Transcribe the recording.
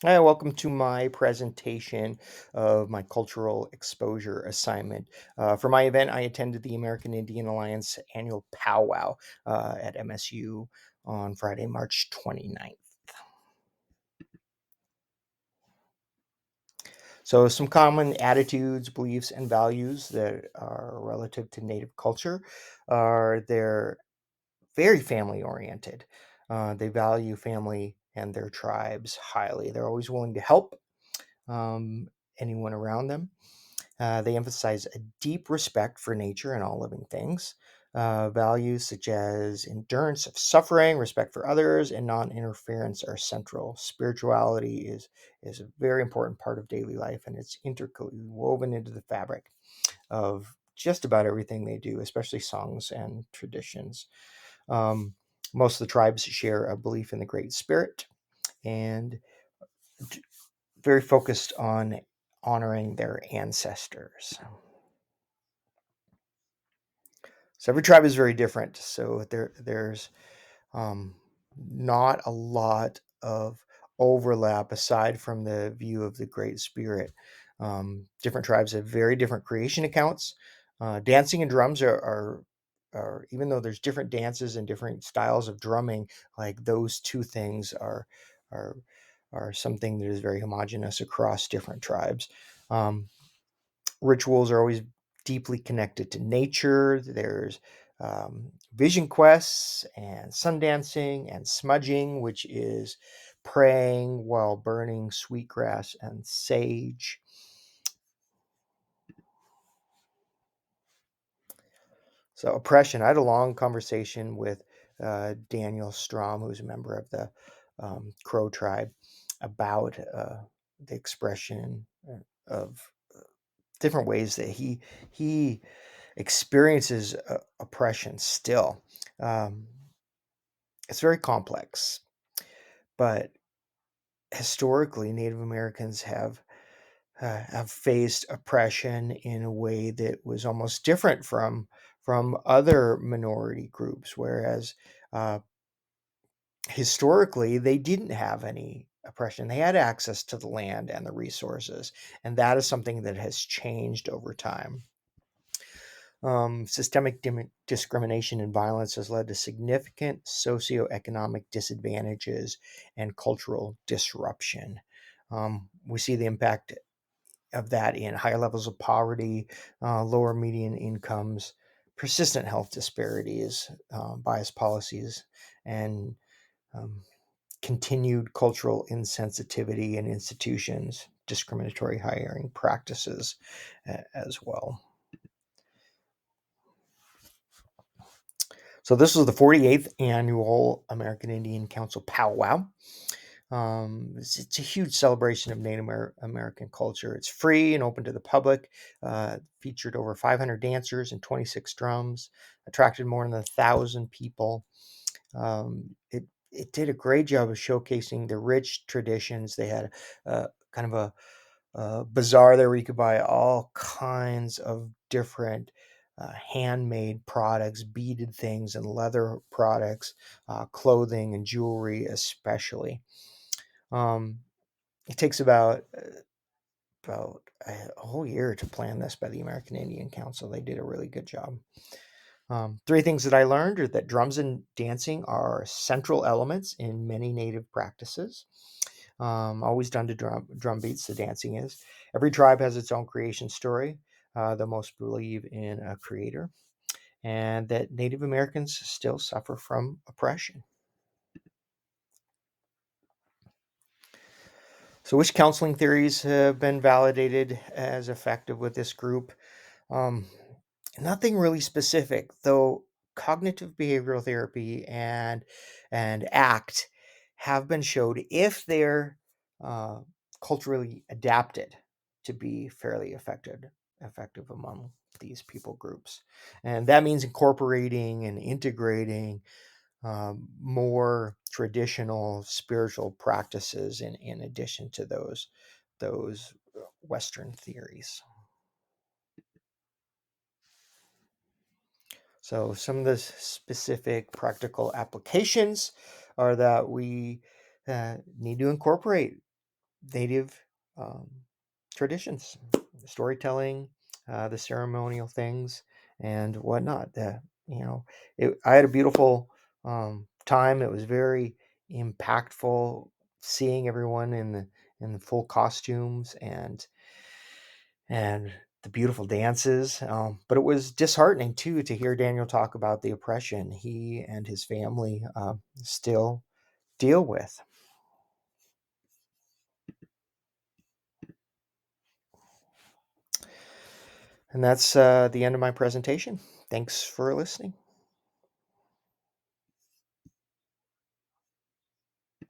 Hi, welcome to my presentation of my cultural exposure assignment. For my event, I attended the American Indian Alliance annual powwow at MSU on Friday, March 29th. So, some common attitudes, beliefs, and values that are relative to Native culture are they're very family oriented. They value family and their tribes highly. They're always willing to help um, anyone around them. They emphasize a deep respect for nature and all living things. Values such as endurance of suffering, respect for others, and non-interference are central. Spirituality is a very important part of daily life, and it's intricately woven into the fabric of just about everything they do, especially songs and traditions. Um, Most of the tribes share a belief in the Great Spirit and very focused on honoring their ancestors. So every tribe is very different. So there's um, not a lot of overlap aside from the view of the Great Spirit. Different tribes have very different creation accounts. Dancing and drums are even though there's different dances and different styles of drumming, like those two things are are something that is very homogenous across different tribes. Um, Rituals are always deeply connected to nature. There's vision quests and sun dancing and smudging, which is praying while burning sweetgrass and sage. So, oppression. I had a long conversation with Daniel Strom, who's a member of the Crow tribe, about the expression of different ways that he experiences oppression still. Um, it's very complex, but historically, Native Americans have faced oppression in a way that was almost different from other minority groups. Whereas uh, historically, they didn't have any oppression; they had access to the land and the resources, and that is something that has changed over time. Systemic discrimination and violence has led to significant socioeconomic disadvantages and cultural disruption. We see the impact of that in higher levels of poverty, lower median incomes, persistent health disparities, biased policies, and um, continued cultural insensitivity in institutions, discriminatory hiring practices as well. So this was the 48th annual American Indian Council Pow Wow. It's a huge celebration of Native American culture. It's free and open to the public. Featured over 500 dancers and 26 drums. Attracted more than 1,000 people. It did a great job of showcasing the rich traditions. They had kind of a bazaar there where you could buy all kinds of different handmade products, beaded things, and leather products, clothing and jewelry, especially. Um, it takes about a whole year to plan this by the American Indian Council. They did a really good job. Three things that I learned are that drums and dancing are central elements in many Native practices. Always done to drum beats, the dancing is. Every tribe has its own creation story. The most believe in a creator, and that Native Americans still suffer from oppression. So, which counseling theories have been validated as effective with this group? Um, Nothing really specific, though cognitive behavioral therapy and ACT have been showed if they're uh, culturally adapted to be fairly effective among these people groups. And that means incorporating and integrating more traditional spiritual practices in addition to those Western theories. So some of the specific practical applications are that we need to incorporate Native um, traditions, storytelling, the ceremonial things, and whatnot. You know, I had a beautiful time. It was very impactful seeing everyone in the full costumes and the beautiful dances. But it was disheartening too to hear Daniel talk about the oppression he and his family still deal with. And that's the end of my presentation. Thanks for listening.